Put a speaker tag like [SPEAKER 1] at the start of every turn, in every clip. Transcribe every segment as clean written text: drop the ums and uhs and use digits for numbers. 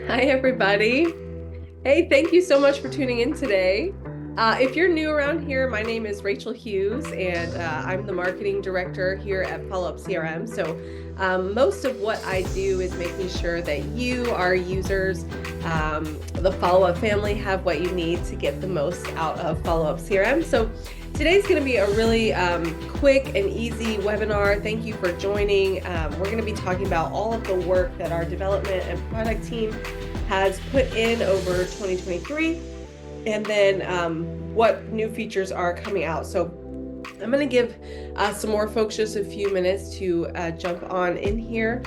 [SPEAKER 1] Hi, everybody. Hey, thank you so much for tuning in today. If you're new around here, my name is Rachel Hughes, and I'm the marketing director here at Followup CRM. So most of what I do is making sure that you, our users, the Followup family have what you need to get the most out of Followup CRM. So today's going to be a really quick and easy webinar. Thank you for joining. We're going to be talking about all of the work that our development and product team has put in over 2023, and then what new features are coming out. So I'm going to give some more folks just a few minutes to jump on in here.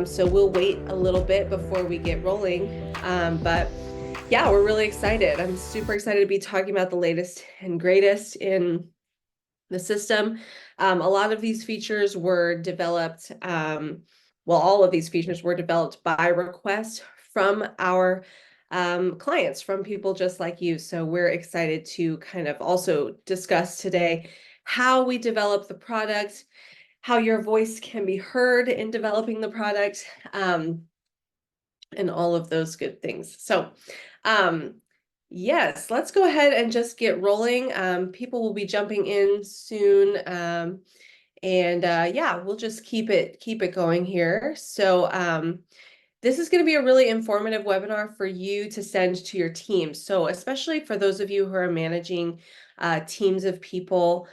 [SPEAKER 1] So we'll wait a little bit before we get rolling. But yeah, we're really excited. I'm super excited to be talking about the latest and greatest in the system. A lot of these features were developed, all of these features were developed by request from our clients, from people just like you. So we're excited to kind of also discuss today how we develop the product, how your voice can be heard in developing the product, and all of those good things. So yes, let's go ahead and just get rolling. People will be jumping in soon. Yeah, we'll just keep it going here. So this is going to be a really informative webinar for you to send to your team. So especially for those of you who are managing teams of people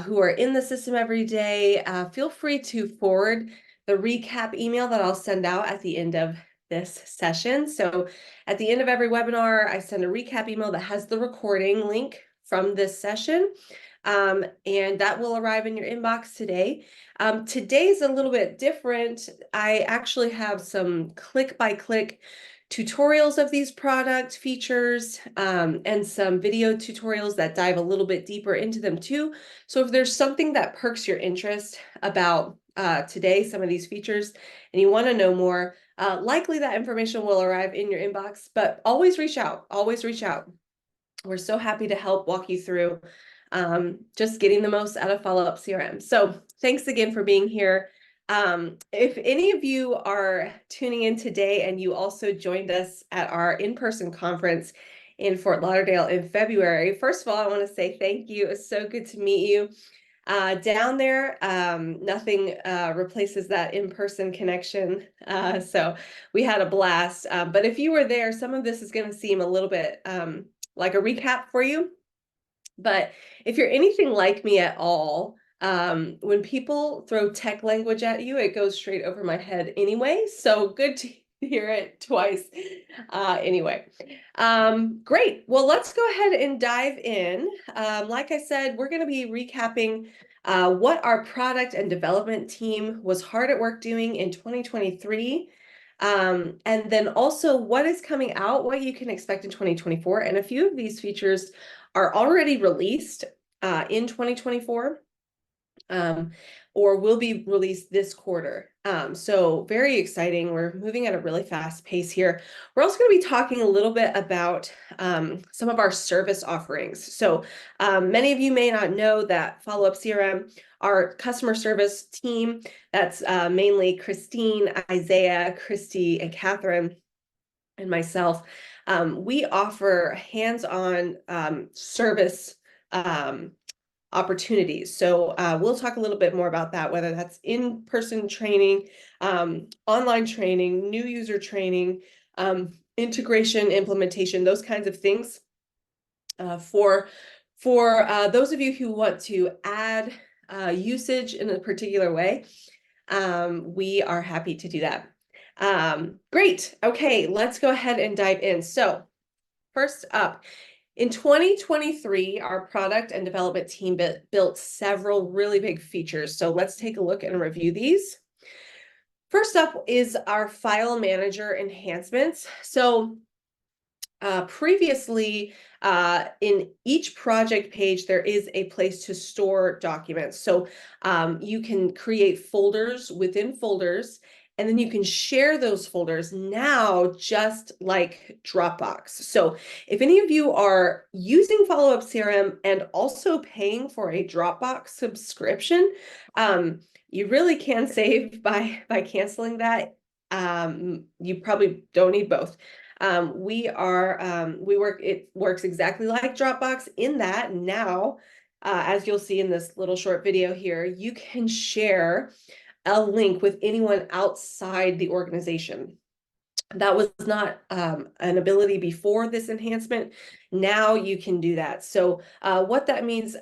[SPEAKER 1] who are in the system every day, feel free to forward the recap email that I'll send out at the end of this session. So at the end of every webinar, I send a recap email that has the recording link from this session. And that will arrive in your inbox today. Today's a little bit different. I actually have some click-by-click tutorials of these product features and some video tutorials that dive a little bit deeper into them too. So if there's something that perks your interest about today, some of these features, and you want to know more, likely that information will arrive in your inbox, but always reach out, always reach out. We're so happy to help walk you through just getting the most out of Followup CRM. So thanks again for being here. If any of you are tuning in today and you also joined us at our in-person conference in Fort Lauderdale in February, first of all, I want to say thank you. It's so good to meet you. Down there, nothing replaces that in-person connection. So we had a blast. But if you were there, some of this is going to seem a little bit like a recap for you. But if you're anything like me at all, when people throw tech language at you, it goes straight over my head anyway. So good to hear it twice. Anyway, great. Well, let's go ahead and dive in. Like I said, we're going to be recapping what our product and development team was hard at work doing in 2023. And then also what is coming out, what you can expect in 2024. And a few of these features are already released in 2024 or will be released this quarter. So very exciting. We're moving at a really fast pace here. We're also going to be talking a little bit about some of our service offerings. So many of you may not know that Followup CRM, our customer service team, that's mainly Christine, Isaiah, Christy, and Catherine, and myself, we offer hands-on service opportunities. So we'll talk a little bit more about that, whether that's in-person training, online training, new user training, integration, implementation, those kinds of things. For those of you who want to add usage in a particular way, we are happy to do that. Great. Okay, let's go ahead and dive in. So first up, in 2023, our product and development team built several really big features. So let's take a look and review these. First up is our file manager enhancements. So previously, in each project page, there is a place to store documents. So you can create folders within folders, and then you can share those folders now, just like Dropbox. So if any of you are using Followup CRM and also paying for a Dropbox subscription, you really can save by canceling that. You probably don't need both. It works exactly like Dropbox in that now, as you'll see in this little short video here, you can share a link with anyone outside the organization. That was not an ability before this enhancement. Now you can do that. So what that means,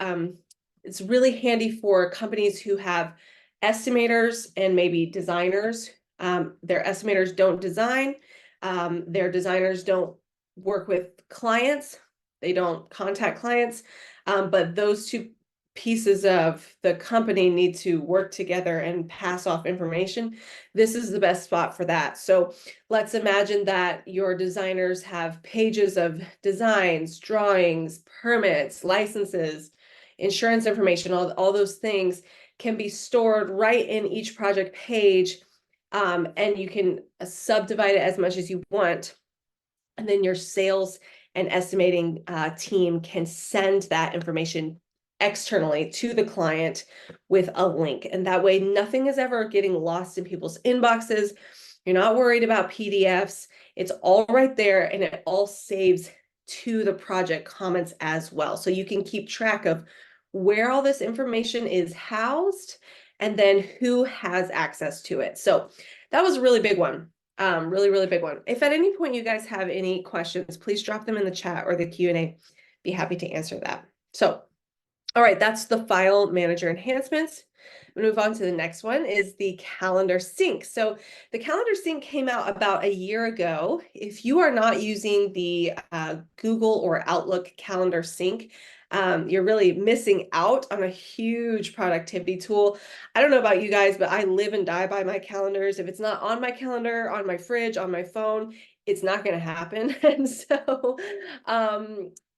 [SPEAKER 1] it's really handy for companies who have estimators and maybe designers. Their estimators don't design. Their designers don't work with clients. They don't contact clients. But those two pieces of the company need to work together and pass off information. This is the best spot for that. So let's imagine that your designers have pages of designs, drawings, permits, licenses, insurance information, all those things can be stored right in each project page. And you can subdivide it as much as you want. And then your sales and estimating team can send that information externally to the client with a link. And that way, nothing is ever getting lost in people's inboxes. You're not worried about PDFs. It's all right there, and it all saves to the project comments as well. So you can keep track of where all this information is housed and then who has access to it. So that was a really big one. Really, really big one. If at any point you guys have any questions, please drop them in the chat or the Q&A. Be happy to answer that. So, all right, that's the file manager enhancements. We'll move on to the next one is the calendar sync. So the calendar sync came out about a year ago. If you are not using the Google or Outlook calendar sync, you're really missing out on a huge productivity tool. I don't know about you guys, but I live and die by my calendars. If it's not on my calendar, on my fridge, on my phone, it's not going to happen. And so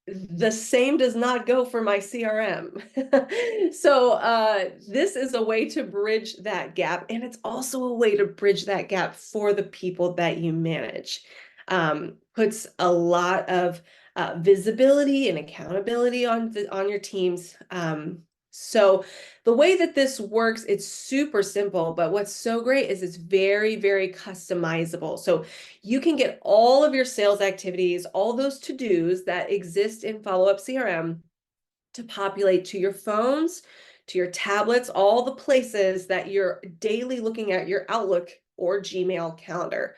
[SPEAKER 1] the same does not go for my CRM. So this is a way to bridge that gap. And it's also a way to bridge that gap for the people that you manage. Puts a lot of visibility and accountability on your teams. So the way that this works, it's super simple, but what's so great is it's very, very customizable. So you can get all of your sales activities, all those to-dos that exist in Followup CRM to populate to your phones, to your tablets, all the places that you're daily looking at your Outlook or Gmail calendar.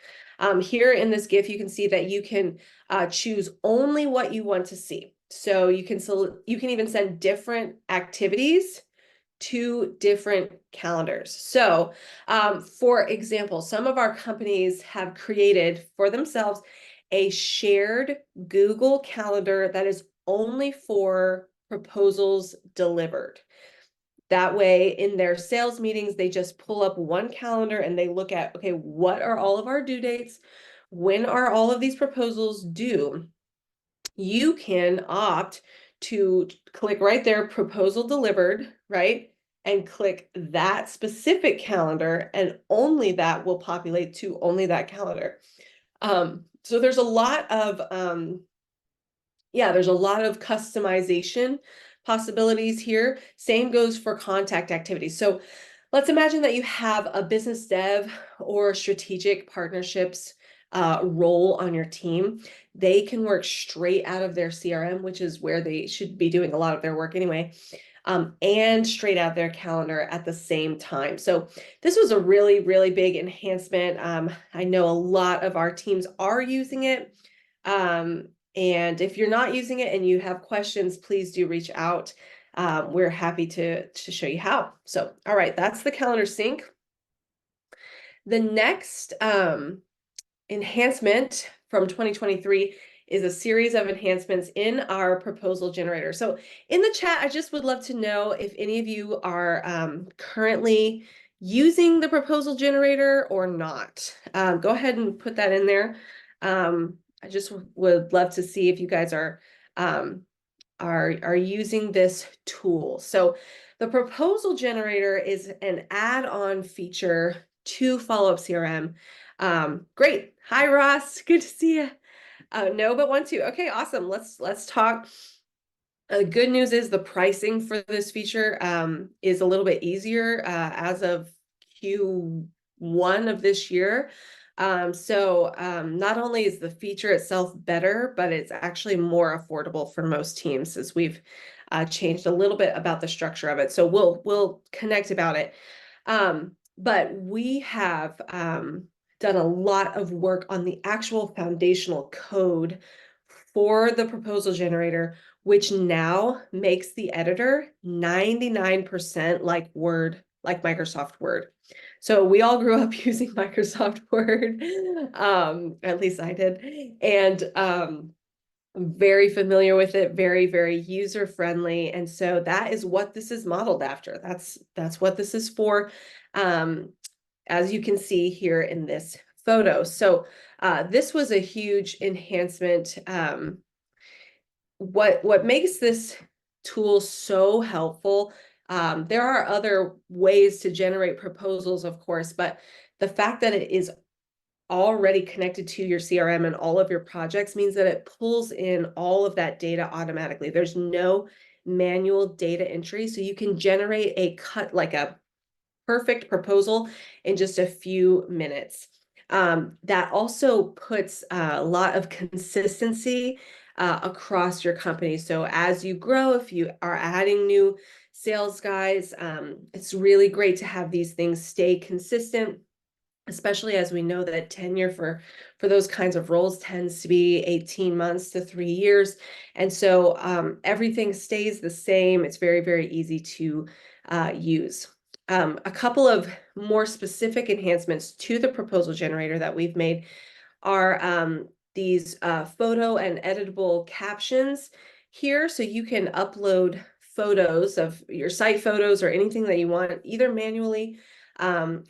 [SPEAKER 1] Here in this GIF, you can see that you can choose only what you want to see. So you can even send different activities to different calendars. So for example, some of our companies have created for themselves a shared Google Calendar that is only for proposals delivered. That way, in their sales meetings, they just pull up one calendar and they look at, okay, what are all of our due dates? When are all of these proposals due? You can opt to click right there, proposal delivered, right? And click that specific calendar, and only that will populate to only that calendar. So there's a lot of there's a lot of customization possibilities here. Same goes for contact activities. So let's imagine that you have a business dev or strategic partnerships role on your team. They can work straight out of their CRM, which is where they should be doing a lot of their work anyway, and straight out their calendar at the same time. So this was a really, really big enhancement. I know a lot of our teams are using it. And if you're not using it and you have questions, please do reach out. We're happy to show you how. So, all right, that's the calendar sync. The next enhancement from 2023 is a series of enhancements in our proposal generator. So in the chat, I just would love to know if any of you are currently using the proposal generator or not. Go ahead and put that in there. I just would love to see if you guys are using this tool. So the proposal generator is an add-on feature to Followup CRM. Great. Hi, Ross. Good to see you. No, but want to. Okay, awesome. Let's talk. The good news is the pricing for this feature is a little bit easier as of Q1 of this year. Not only is the feature itself better, but it's actually more affordable for most teams as we've changed a little bit about the structure of it. So we'll connect about it. But we have done a lot of work on the actual foundational code for the proposal generator, which now makes the editor 99% like Word, like Microsoft Word. So we all grew up using Microsoft Word, at least I did, and very familiar with it, very, very user friendly. And so that is what this is modeled after. That's what this is for, as you can see here in this photo. So this was a huge enhancement. What makes this tool so helpful, there are other ways to generate proposals, of course, but the fact that it is already connected to your CRM and all of your projects means that it pulls in all of that data automatically. There's no manual data entry, so you can generate like a perfect proposal in just a few minutes. That also puts a lot of consistency across your company. So as you grow, if you are adding new sales guys, it's really great to have these things stay consistent, especially as we know that tenure for those kinds of roles tends to be 18 months to 3 years. And so everything stays the same. It's very, very easy to use. A couple of more specific enhancements to the proposal generator that we've made are these photo and editable captions here. So you can upload photos of your site photos or anything that you want, either manually,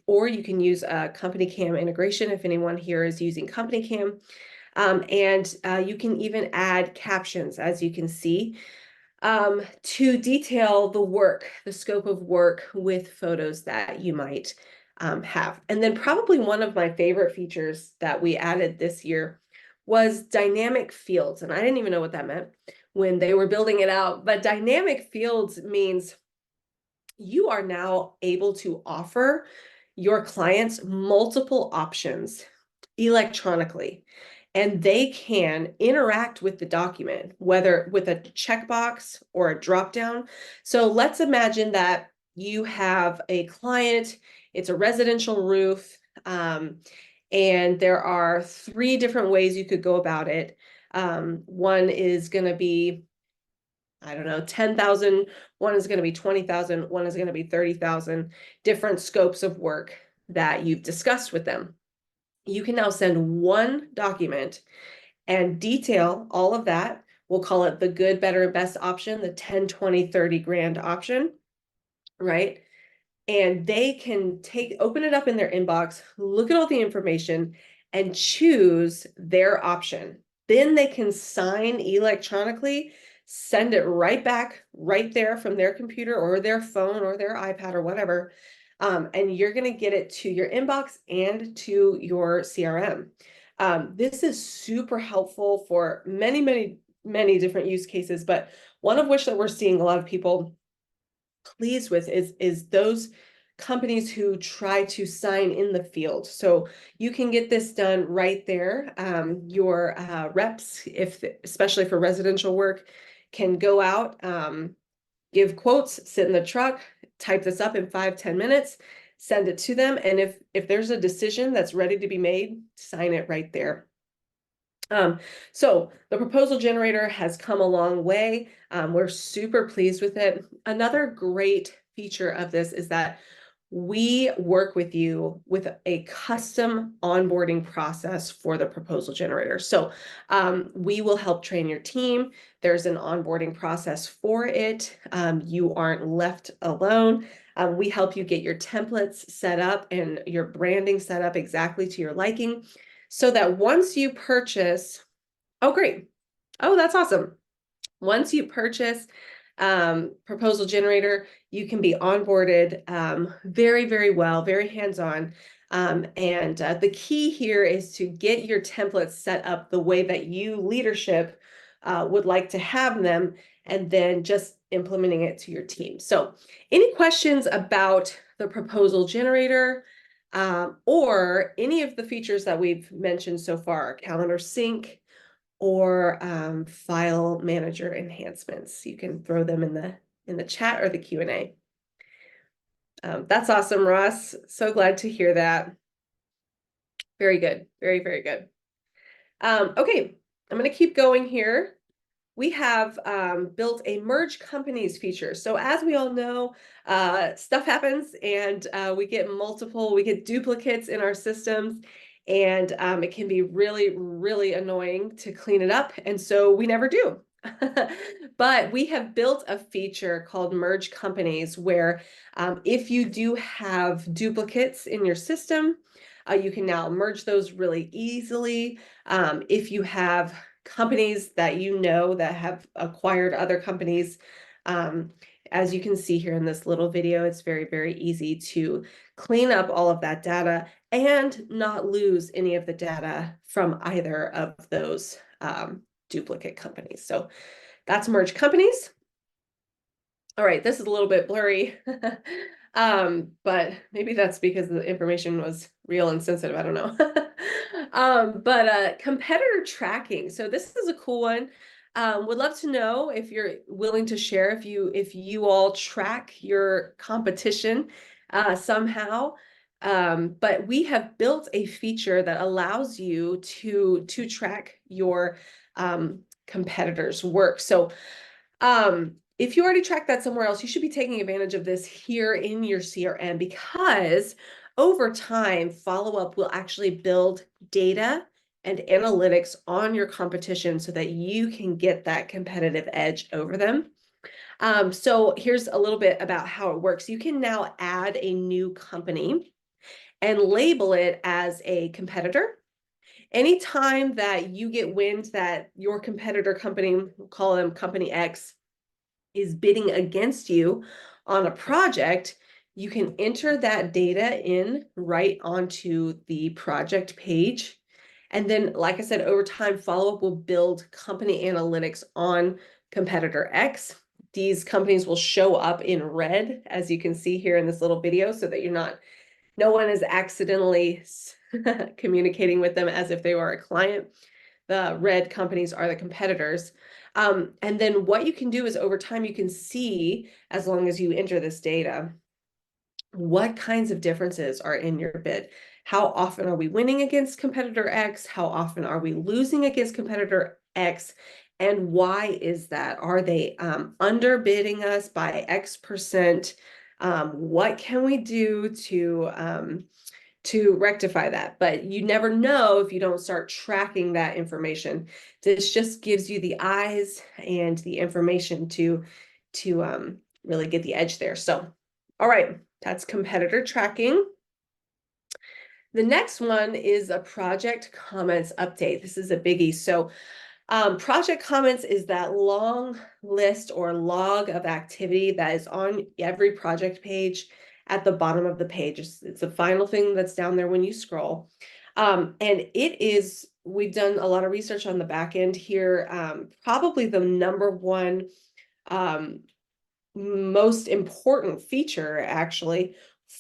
[SPEAKER 1] or you can use a company cam integration if anyone here is using company cam. And you can even add captions, as you can see, to detail the work, the scope of work with photos that you might have. And then probably one of my favorite features that we added this year was dynamic fields. And I didn't even know what that meant when they were building it out, but dynamic fields means you are now able to offer your clients multiple options electronically, and they can interact with the document, whether with a checkbox or a dropdown. So let's imagine that you have a client, it's a residential roof, and there are 3 different ways you could go about it. One is going to be, I don't know, 10,000, one is going to be 20,000, one is going to be 30,000, different scopes of work that you've discussed with them. You can now send one document and detail all of that. We'll call it the good, better, and best option, the 10, 20, 30 grand option, right? And they can open it up in their inbox, look at all the information, and choose their option. Then they can sign electronically, send it right back, right there from their computer or their phone or their iPad or whatever. And you're going to get it to your inbox and to your CRM. This is super helpful for many, many, many different use cases, but one of which that we're seeing a lot of people pleased with is those companies who try to sign in the field. So you can get this done right there. Your reps, especially for residential work, can go out, give quotes, sit in the truck, type this up in 5-10 minutes, send it to them. And if there's a decision that's ready to be made, sign it right there. So the proposal generator has come a long way. We're super pleased with it. Another great feature of this is that we work with you with a custom onboarding process for the proposal generator. So we will help train your team. There's an onboarding process for it. You aren't left alone. We help you get your templates set up and your branding set up exactly to your liking, so that once you purchase, oh, great. Oh, that's awesome. Once you purchase proposal generator, you can be onboarded very, very well, very hands-on. And the key here is to get your templates set up the way that you leadership would like to have them, and then just implementing it to your team. So any questions about the proposal generator or any of the features that we've mentioned so far, calendar sync or file manager enhancements? You can throw them in the chat or the Q&A. That's awesome, Ross. So glad to hear that. Very good. Very, very good. Okay, I'm going to keep going here. We have built a merge companies feature. So as we all know, stuff happens and we get duplicates in our systems, and it can be really, really annoying to clean it up. And so we never do. But we have built a feature called merge companies where if you do have duplicates in your system, you can now merge those really easily. If you have companies that you know that have acquired other companies, as you can see here in this little video, it's very, very easy to clean up all of that data and not lose any of the data from either of those duplicate companies. So that's merge companies. All right, this is a little bit blurry, but maybe that's because the information was real and sensitive. I don't know. But competitor tracking. So this is a cool one. Would love to know if you're willing to share if you all track your competition somehow. But we have built a feature that allows you to track your competitors' work. So if you already track that somewhere else, you should be taking advantage of this here in your CRM, because over time, Followup will actually build data and analytics on your competition so that you can get that competitive edge over them. So here's a little bit about how it works. You can now add a new company and label it as a competitor. Anytime that you get wind that your competitor company, we'll call them company X, is bidding against you on a project, you can enter that data in right onto the project page. And then, like I said, over time, Followup will build company analytics on competitor X. These companies will show up in red, as you can see here in this little video, so that no one is accidentally communicating with them as if they were a client. The red companies are the competitors. And then what you can do is over time, you can see, as long as you enter this data, what kinds of differences are in your bid. How often are we winning against competitor X? How often are we losing against competitor X? And why is that? Are they underbidding us by X%? What can we do to rectify that? But you never know if you don't start tracking that information. This just gives you the eyes and the information to really get the edge there. So, all right, that's competitor tracking. The next one is a project comments update. This is a biggie. So project comments is that long list or log of activity that is on every project page at the bottom of the page. It's the final thing that's down there when you scroll. And we've done a lot of research on the back end here, probably the number one most important feature, actually,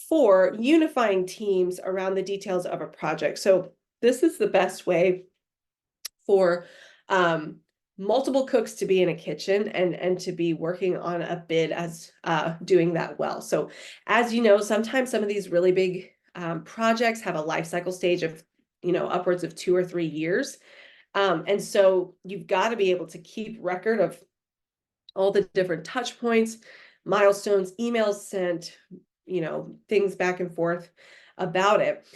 [SPEAKER 1] for unifying teams around the details of a project. So this is the best way for multiple cooks to be in a kitchen and to be working on a bid as doing that well. So as you know, sometimes some of these really big projects have a life cycle stage of upwards of 2 or 3 years. And so you've got to be able to keep record of all the different touch points, milestones, emails sent, things back and forth about it.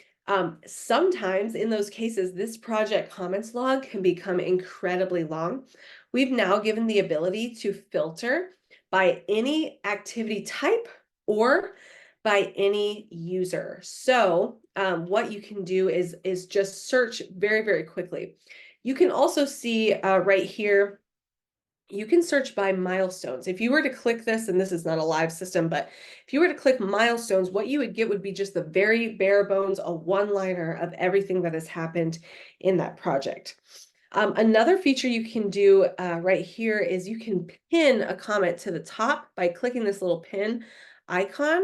[SPEAKER 1] Sometimes in those cases, this project comments log can become incredibly long. We've now given the ability to filter by any activity type or by any user. So what you can do is just search very, very quickly. You can also see right here you can search by milestones. If you were to click this, and this is not a live system, but if you were to click milestones, what you would get would be just the very bare bones, a one-liner of everything that has happened in that project. Another feature you can do right here is you can pin a comment to the top by clicking this little pin icon.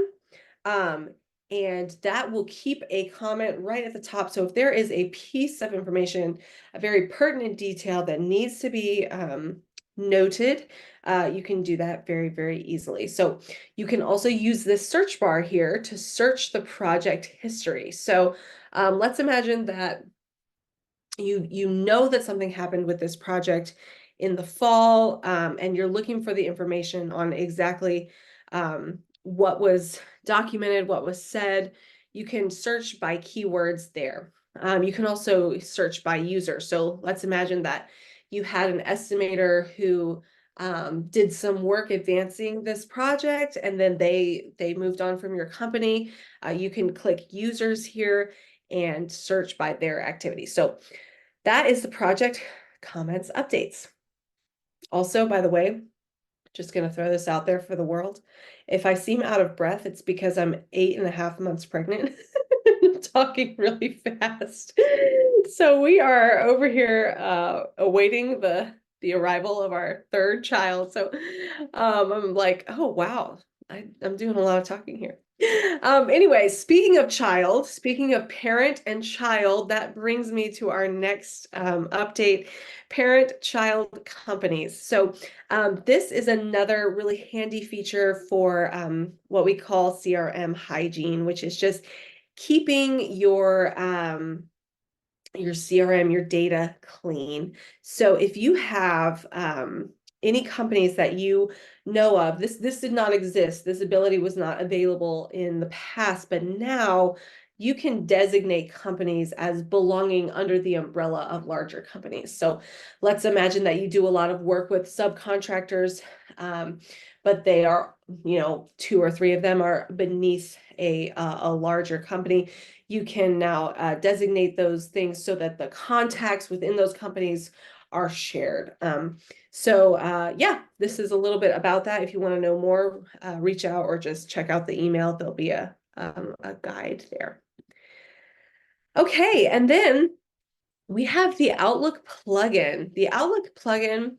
[SPEAKER 1] Um, and that will keep a comment right at the top. So if there is a piece of information, a very pertinent detail that needs to be noted, you can do that very, very easily. So you can also use this search bar here to search the project history. So let's imagine that you know that something happened with this project in the fall, and you're looking for the information on exactly what was documented, what was said. You can search by keywords there. You can also search by user. So let's imagine that you had an estimator who did some work advancing this project, and then they moved on from your company. You can click users here and search by their activity. So that is the project comments updates. Also, by the way, just going to throw this out there for the world. If I seem out of breath, it's because I'm 8.5 months pregnant. I'm talking really fast. So we are over here awaiting the arrival of our third child. So I'm like, oh wow, I'm doing a lot of talking here. Anyway, speaking of parent and child, that brings me to our next update, parent-child companies. So this is another really handy feature for what we call CRM hygiene, which is just keeping your CRM, your data clean. So if you have any companies that you know of, this did not exist. This ability was not available in the past, but now you can designate companies as belonging under the umbrella of larger companies. So let's imagine that you do a lot of work with subcontractors, but they are, 2 or 3 of them are beneath a larger company. You can now designate those things so that the contacts within those companies are shared. Yeah, this is a little bit about that. If you want to know more, reach out or just check out the email. There'll be a guide there. Okay, and then we have the Outlook plugin. The Outlook plugin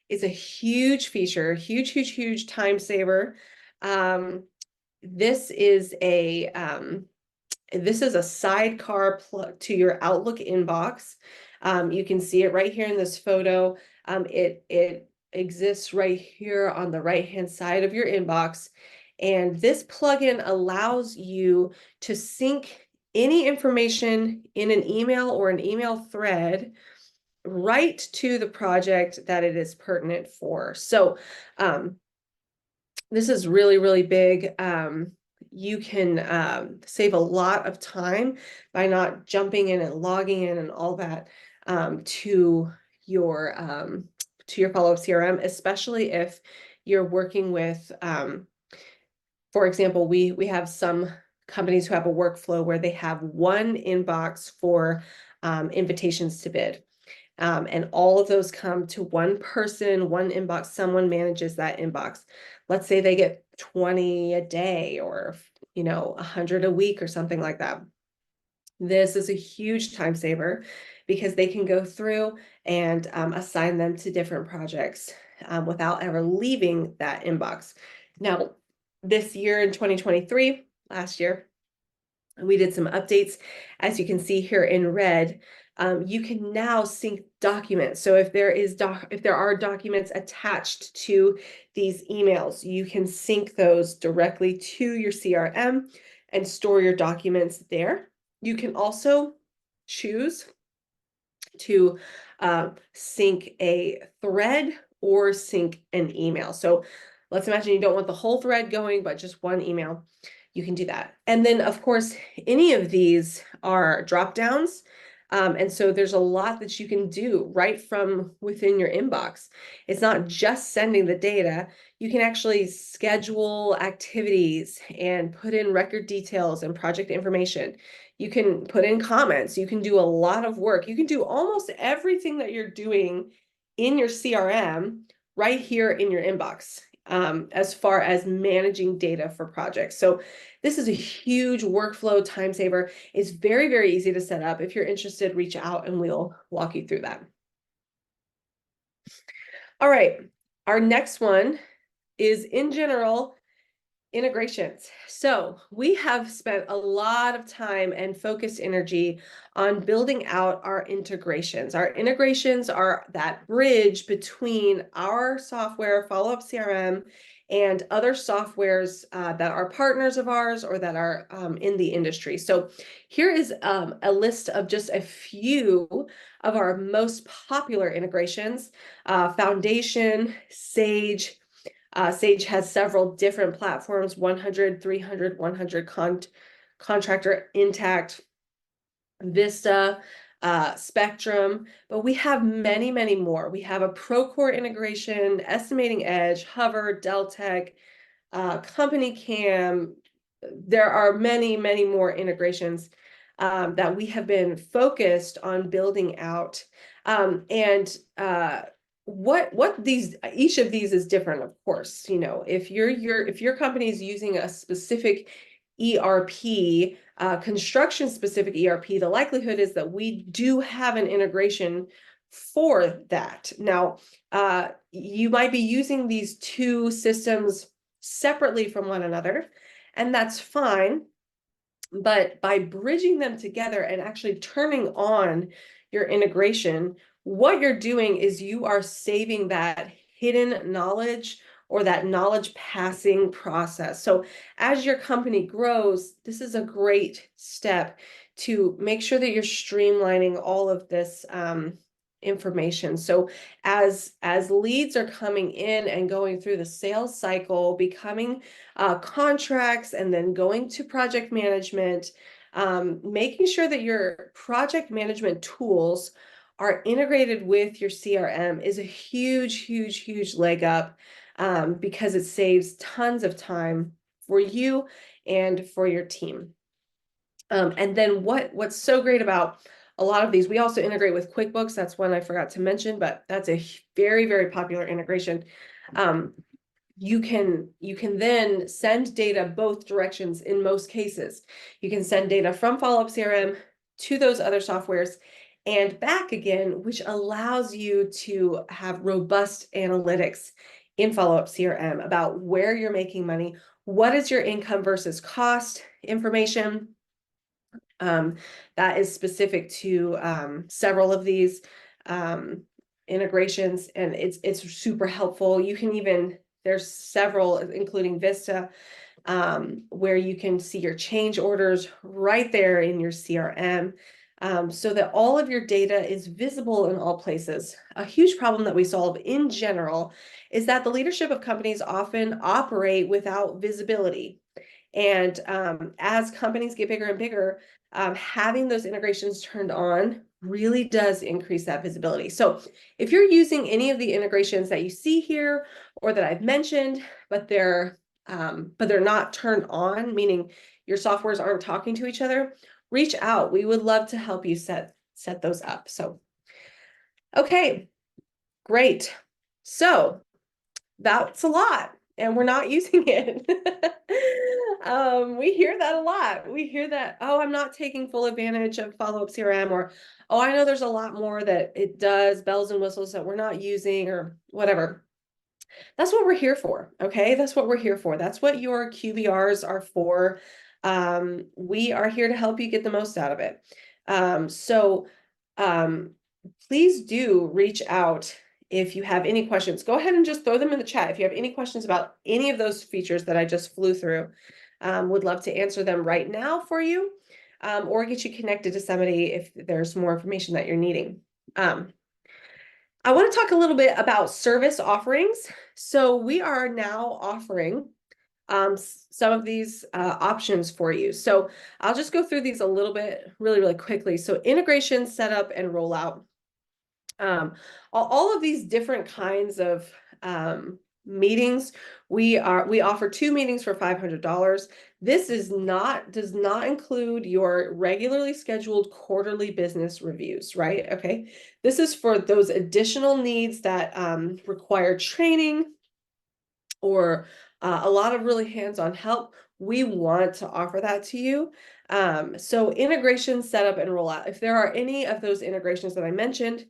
[SPEAKER 1] is a huge feature, huge, huge, huge time saver. This is a sidecar to your Outlook inbox. You can see it right here in this photo. It exists right here on the right-hand side of your inbox. And this plugin allows you to sync any information in an email or an email thread right to the project that it is pertinent for. So this is really, really big. You can save a lot of time by not jumping in and logging in and all that to your Followup CRM, especially if you're working with, for example, we have some companies who have a workflow where they have one inbox for invitations to bid. And all of those come to one person, one inbox. Someone manages that inbox. Let's say they get 20 a day or 100 a week or something like that. This is a huge time saver because they can go through and assign them to different projects without ever leaving that inbox. Now, this year in 2023, last year, we did some updates. As you can see here in red, you can now sync documents. So if there are documents attached to these emails, you can sync those directly to your CRM and store your documents there. You can also choose to sync a thread or sync an email. So let's imagine you don't want the whole thread going, but just one email. You can do that. And then, of course, any of these are drop downs. And so there's a lot that you can do right from within your inbox. It's not just sending the data. You can actually schedule activities and put in record details and project information. You can put in comments. You can do a lot of work. You can do almost everything that you're doing in your CRM right here in your inbox, as far as managing data for projects. So this is a huge workflow time saver. It's very, very easy to set up. If you're interested, reach out and we'll walk you through that. All right, our next one is, in general, integrations. So we have spent a lot of time and focused energy on building out our integrations. Our integrations are that bridge between our software, Followup CRM, and other softwares that are partners of ours or that are in the industry. So here is a list of just a few of our most popular integrations: Foundation, Sage. Sage has several different platforms: 100, 300, 100 Contractor, Intact, Vista, Spectrum, but we have many, many more. We have a Procore integration, Estimating Edge, Hover, Deltek, Company Cam. There are many, many more integrations that we have been focused on building out. And what these, each of these is different, of course. You know, if your company is using a specific ERP, construction specific ERP, the likelihood is that we do have an integration for that. Now, you might be using these two systems separately from one another, and that's fine. But by bridging them together and actually turning on your integration, what you're doing is you are saving that hidden knowledge or that knowledge passing process. So as your company grows, this is a great step to make sure that you're streamlining all of this information. So as leads are coming in and going through the sales cycle, becoming contracts, and then going to project management, making sure that your project management tools are integrated with your CRM is a huge, huge, huge leg up, because it saves tons of time for you and for your team. And then what's so great about a lot of these, we also integrate with QuickBooks. That's one I forgot to mention, but that's a very, very popular integration. You can then send data both directions in most cases. You can send data from Followup CRM to those other softwares and back again, which allows you to have robust analytics in Followup CRM about where you're making money, what is your income versus cost information. That is specific to several of these integrations, and it's super helpful. You can even, there's several, including Vista, where you can see your change orders right there in your CRM, so that all of your data is visible in all places. A huge problem that we solve in general is that the leadership of companies often operate without visibility. And as companies get bigger and bigger, having those integrations turned on really does increase that visibility. So if you're using any of the integrations that you see here or that I've mentioned, but they're not turned on, meaning your softwares aren't talking to each other, reach out. We would love to help you set those up. So, okay, great. So that's a lot, and we're not using it. We hear that a lot. We hear that, oh, I'm not taking full advantage of Followup CRM, or, oh, I know there's a lot more that it does, bells and whistles that we're not using, or whatever. That's what we're here for, okay? That's what we're here for. That's what your QBRs are for. We are here to help you get the most out of it. Please do reach out if you have any questions. Go ahead and just throw them in the chat. If you have any questions about any of those features that I just flew through, would love to answer them right now for you, or get you connected to somebody if there's more information that you're needing. I want to talk a little bit about service offerings. So we are now offering some of these options for you. So I'll just go through these a little bit really, really quickly. So integration, setup, and rollout. All of these different kinds of meetings, we offer 2 meetings for $500. This does not include your regularly scheduled quarterly business reviews, right? Okay. This is for those additional needs that require training or a lot of really hands-on help. We want to offer that to you. So integration, setup, and rollout. If there are any of those integrations that I mentioned,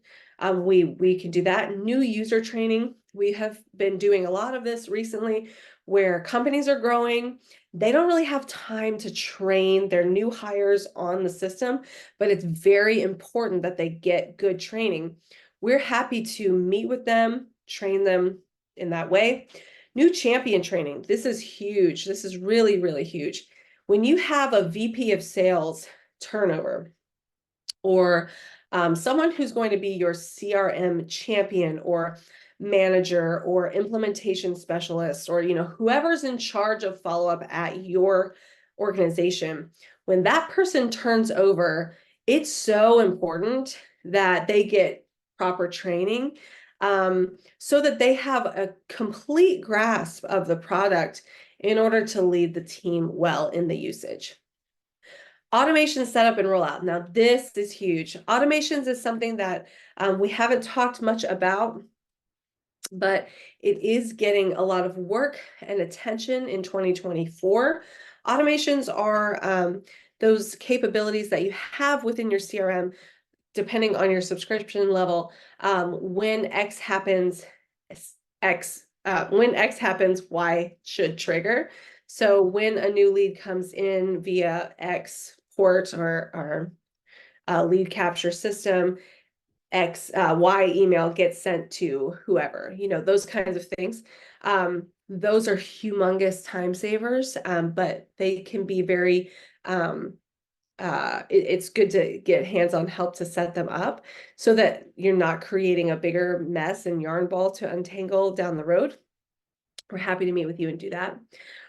[SPEAKER 1] we can do that. New user training. We have been doing a lot of this recently where companies are growing. They don't really have time to train their new hires on the system, but it's very important that they get good training. We're happy to meet with them, train them in that way. New champion training. This is huge. This is really, really huge. When you have a VP of sales turnover or someone who's going to be your CRM champion or manager or implementation specialist or whoever's in charge of follow-up at your organization, when that person turns over, it's so important that they get proper training so that they have a complete grasp of the product in order to lead the team well in the usage. Automation setup and rollout. Now, this is huge. Automations is something that we haven't talked much about, but it is getting a lot of work and attention in 2024. Automations are those capabilities that you have within your CRM, depending on your subscription level. When X happens, Y should trigger. So when a new lead comes in via X port or lead capture system, Y email gets sent to whoever, those kinds of things. Those are humongous time savers, but they can be very it's good to get hands-on help to set them up so that you're not creating a bigger mess and yarn ball to untangle down the road. We're happy to meet with you and do that.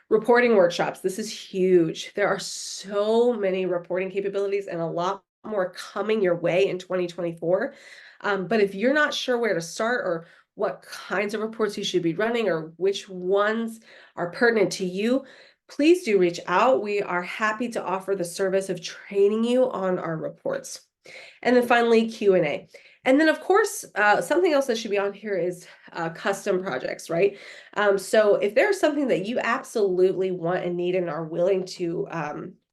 [SPEAKER 1] Reporting workshops. This is huge. There are so many reporting capabilities and a lot more coming your way in 2024. But if you're not sure where to start or what kinds of reports you should be running or which ones are pertinent to you, please do reach out. We are happy to offer the service of training you on our reports. And then finally, Q&A. And then, of course, something else that should be on here is custom projects, right? So if there's something that you absolutely want and need and are willing to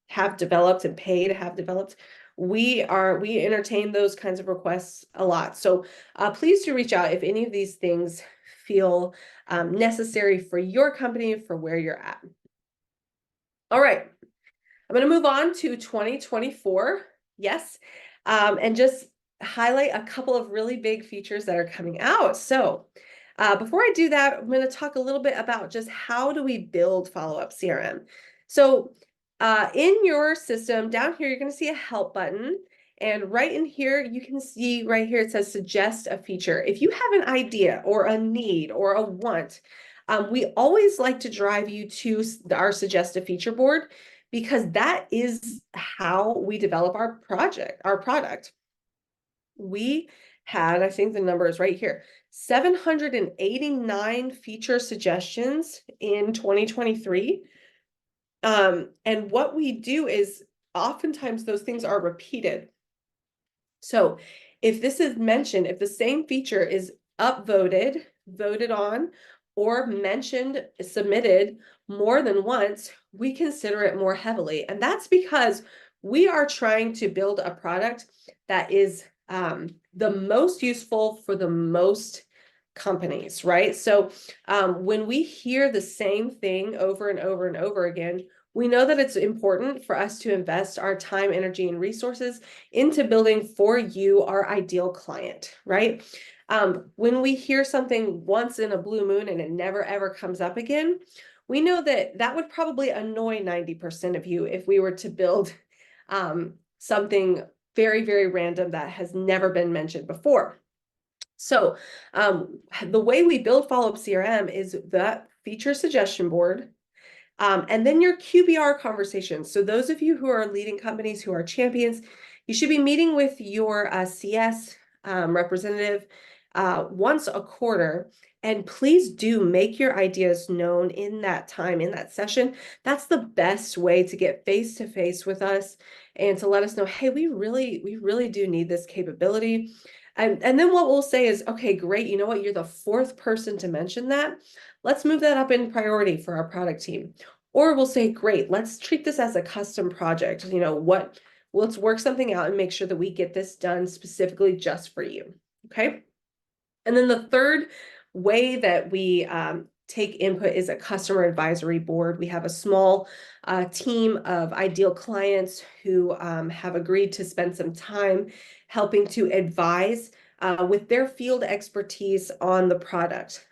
[SPEAKER 1] have developed and pay to have developed, we entertain those kinds of requests a lot. So please do reach out if any of these things feel necessary for your company, for where you're at. All right, I'm going to move on to 2024. Yes, and just highlight a couple of really big features that are coming out. So before I do that, I'm going to talk a little bit about just how do we build Followup CRM. So in your system down here, you're going to see a help button. And right in here, you can see right here, it says suggest a feature. If you have an idea or a need or a want, we always like to drive you to our suggest a feature board because that is how we develop our product. We had, I think the number is right here, 789 feature suggestions in 2023. And what we do is oftentimes those things are repeated. So if this is mentioned, if the same feature is upvoted, voted on, or mentioned, submitted more than once, we consider it more heavily. And that's because we are trying to build a product that is the most useful for the most companies, right? So when we hear the same thing over and over and over again, we know that it's important for us to invest our time, energy, and resources into building for you our ideal client, right? When we hear something once in a blue moon and it never ever comes up again, we know that that would probably annoy 90% of you if we were to build something very, very random that has never been mentioned before. So the way we build Followup CRM is that feature suggestion board, and then your QBR conversations. So those of you who are leading companies, who are champions, you should be meeting with your CS representative once a quarter And please do make your ideas known in that time, in that session. That's the best way to get face to face with us and to let us know, hey, we really do need this capability. And then what we'll say is, okay, great. You know what? You're the fourth person to mention that. Let's move that up in priority for our product team. Or we'll say, great, let's treat this as a custom project. Let's work something out and make sure that we get this done specifically just for you. Okay. And then the third way that we take input is a customer advisory board. We have a small team of ideal clients who have agreed to spend some time helping to advise with their field expertise on the product.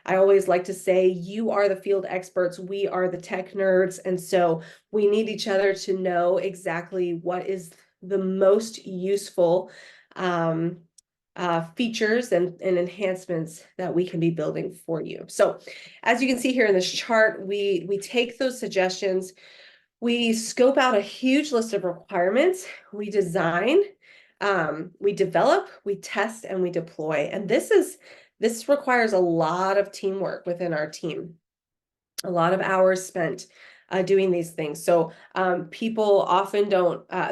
[SPEAKER 1] I always like to say, you are the field experts, we are the tech nerds, and so we need each other to know exactly what is the most useful features and enhancements that we can be building for you. So as you can see here in this chart, we take those suggestions, we scope out a huge list of requirements, we design, we develop, we test, and we deploy. And this requires a lot of teamwork within our team, a lot of hours spent doing these things. So people often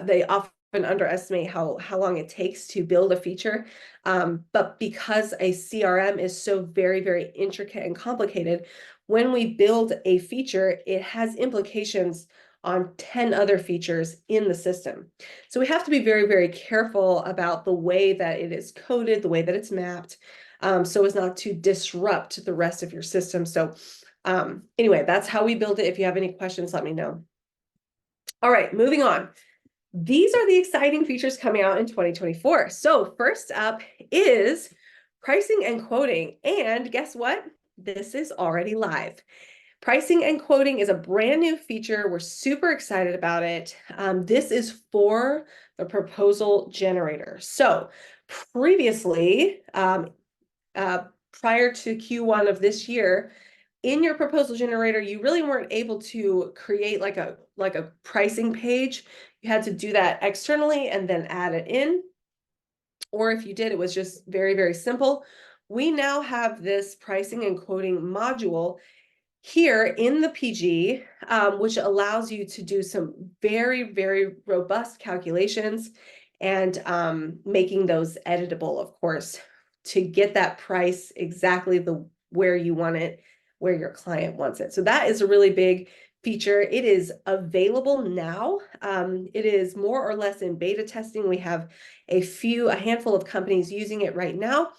[SPEAKER 1] they often underestimate how long it takes to build a feature. But because a CRM is so very, very intricate and complicated, when we build a feature, it has implications on 10 other features in the system. So we have to be very, very careful about the way that it is coded, the way that it's mapped, so as not to disrupt the rest of your system. So anyway, that's how we build it. If you have any questions, let me know. All right, moving on. These are the exciting features coming out in 2024. So first up is pricing and quoting. And guess what? This is already live. Pricing and quoting is a brand new feature. We're super excited about it. This is for the proposal generator. So previously, prior to Q1 of this year, in your proposal generator, you really weren't able to create like a pricing page. You had to do that externally and then add it in. Or if you did, it was just very, very simple. We now have this pricing and quoting module here in the PG, which allows you to do some very, very robust calculations and making those editable, of course, to get that price exactly where you want it, where your client wants it. So that is a really big feature. It is available now. It is more or less in beta testing. We have a handful of companies using it right now.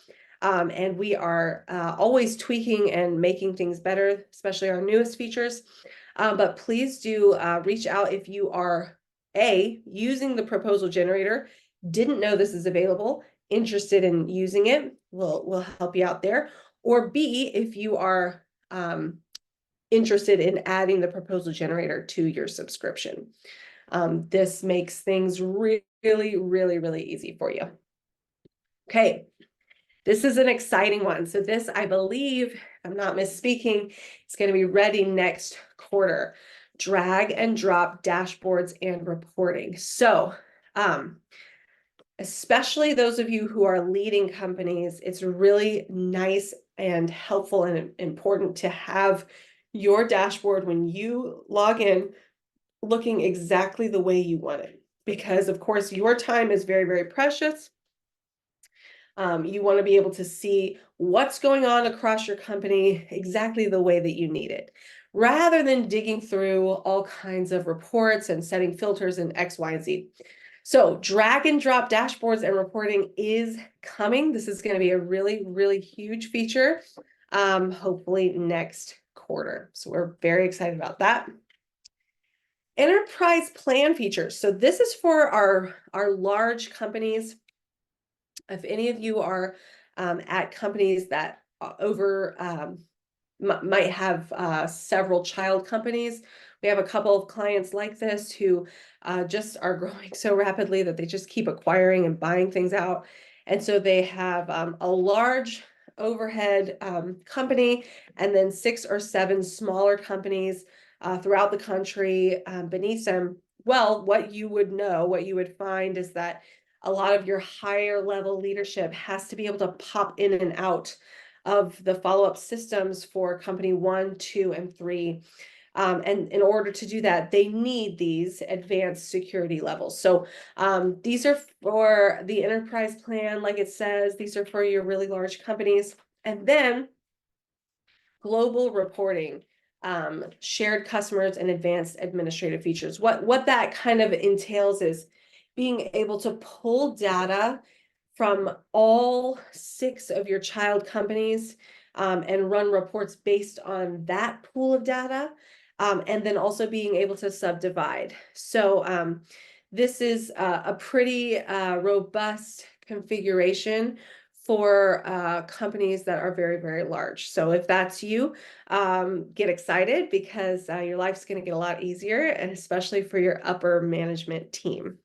[SPEAKER 1] And we are always tweaking and making things better, especially our newest features. But please do reach out if you are using the proposal generator, didn't know this is available, interested in using it. We'll help you out there. Or B, if you are interested in adding the proposal generator to your subscription. This makes things really, really, really easy for you. Okay. This is an exciting one. So this, I believe, if I'm not misspeaking, it's going to be ready next quarter. Drag and drop dashboards and reporting. So especially those of you who are leading companies, it's really nice and helpful and important to have your dashboard when you log in looking exactly the way you want it. Because of course, your time is very, very precious. You want to be able to see what's going on across your company exactly the way that you need it, rather than digging through all kinds of reports and setting filters in X, Y, and Z. So drag and drop dashboards and reporting is coming. This is going to be a really, really huge feature, hopefully next quarter. So we're very excited about that. Enterprise plan features. So this is for our large companies. If any of you are at companies that might have several child companies, we have a couple of clients like this who just are growing so rapidly that they just keep acquiring and buying things out. And so they have a large overhead company and then 6 or 7 smaller companies throughout the country beneath them. Well, what you would find is that a lot of your higher level leadership has to be able to pop in and out of the follow-up systems for company 1, 2, and 3. And in order to do that, they need these advanced security levels. So these are for the enterprise plan, like it says, these are for your really large companies. And then global reporting, shared customers, and advanced administrative features. What that kind of entails is being able to pull data from all 6 of your child companies and run reports based on that pool of data, and then also being able to subdivide. So this is a pretty robust configuration for companies that are very, very large. So if that's you, get excited, because your life's going to get a lot easier, and especially for your upper management team.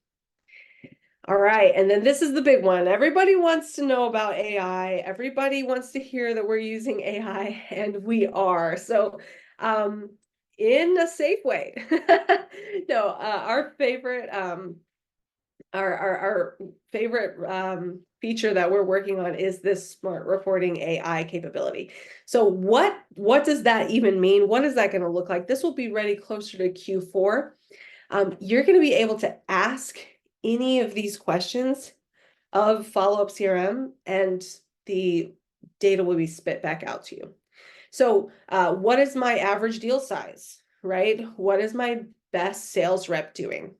[SPEAKER 1] All right, and then this is the big one. Everybody wants to know about AI. Everybody wants to hear that we're using AI, and we are. So in a safe way. No, our favorite our favorite feature that we're working on is this smart reporting AI capability. So what does that even mean? What is that going to look like? This will be ready closer to Q4. You're going to be able to ask any of these questions of Followup CRM, and the data will be spit back out to you. So what is my average deal size, right? What is my best sales rep doing?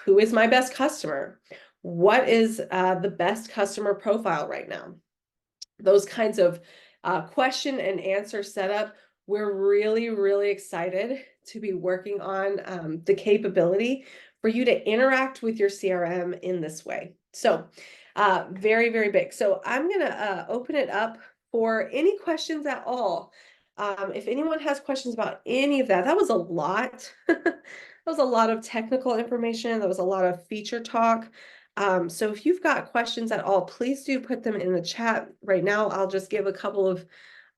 [SPEAKER 1] Who is my best customer? What is the best customer profile right now? Those kinds of question and answer setup. We're really, really excited to be working on the capability for you to interact with your CRM in this way. So very, very big. So I'm going to open it up for any questions at all. If anyone has questions about any of that, that was a lot. That was a lot of technical information. That was a lot of feature talk. So if you've got questions at all, please do put them in the chat. Right now, I'll just give a couple of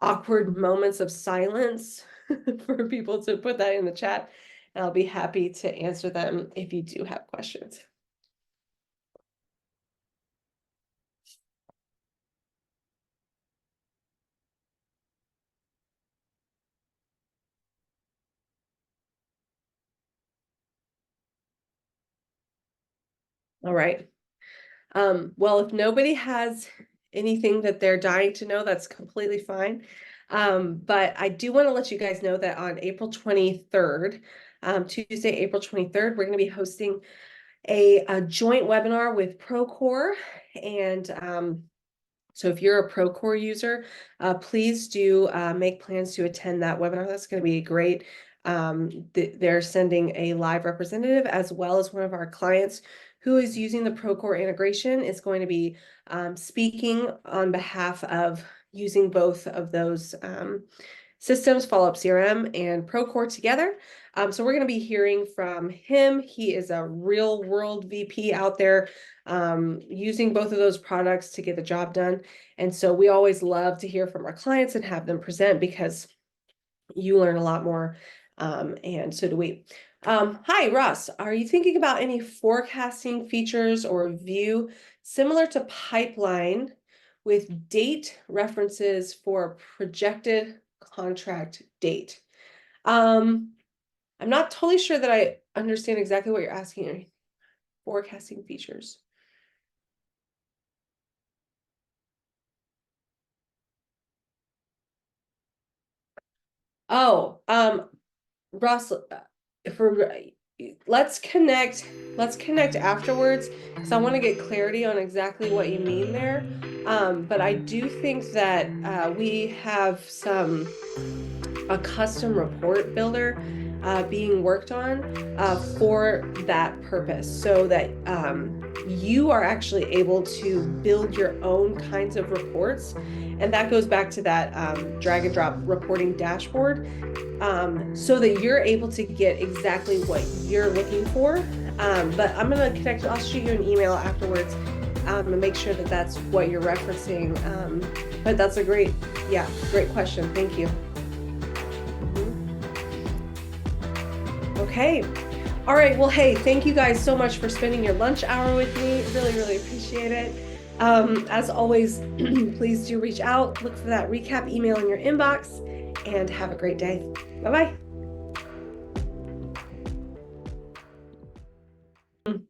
[SPEAKER 1] awkward moments of silence for people to put that in the chat, and I'll be happy to answer them if you do have questions. All right. Well, if nobody has anything that they're dying to know, that's completely fine. But I do want to let you guys know that on April 23rd, Tuesday, April 23rd, we're going to be hosting a joint webinar with Procore. And so if you're a Procore user, please do make plans to attend that webinar. That's going to be great. They're sending a live representative, as well as one of our clients who is using the Procore integration is going to be speaking on behalf of using both of those systems, Followup CRM and Procore together. So we're going to be hearing from him. He is a real world VP out there using both of those products to get the job done. And so we always love to hear from our clients and have them present, because you learn a lot more, and so do we. Hi, Russ. Are you thinking about any forecasting features or view similar to Pipeline with date references for projected contract date? I'm not totally sure that I understand exactly what you're asking. Forecasting features. Oh, Ross, let's connect afterwards, because I want to get clarity on exactly what you mean there. But I do think that we have a custom report builder being worked on for that purpose, so that you are actually able to build your own kinds of reports. And that goes back to that drag and drop reporting dashboard, so that you're able to get exactly what you're looking for. But I'm going to connect. I'll shoot you an email afterwards and make sure that that's what you're referencing. But that's a great question. Thank you. Okay. All right. Well, hey, thank you guys so much for spending your lunch hour with me. Really, really appreciate it. As always, please do reach out, look for that recap email in your inbox, and have a great day. Bye-bye.